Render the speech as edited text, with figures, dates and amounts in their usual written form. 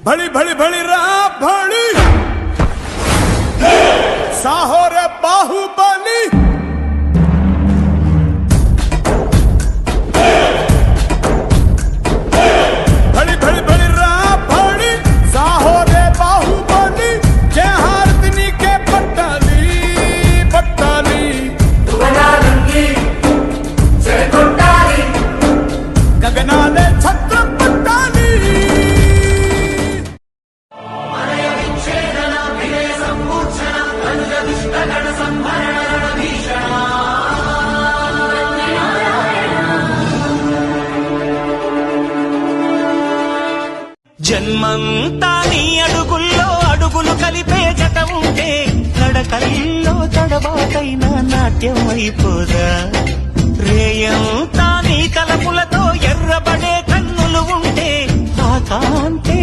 भली भली भली रा भली साहो रे बाहुबली भली भली भली रा भली साहो रे बाहुबली जय हारतनी के पट्टाली पट्टाली तुगनालुंगी जय कोट्टाली गगनाले छत्र पट्टाली मनय विच्छेदन विनय सम्मूर्छन अनुज दुष्टगण संहरण रणभीषण జన్మంతా నీ అడుగుల్లో అడుగులు కలిపే జత ఉంటే నడకల్లో తడబాటైన నాట్యం అయిపోదా రేయంతా నీ తలపులతో ఎర్రబడే కన్నులు ఉంటే ఆ కాంతే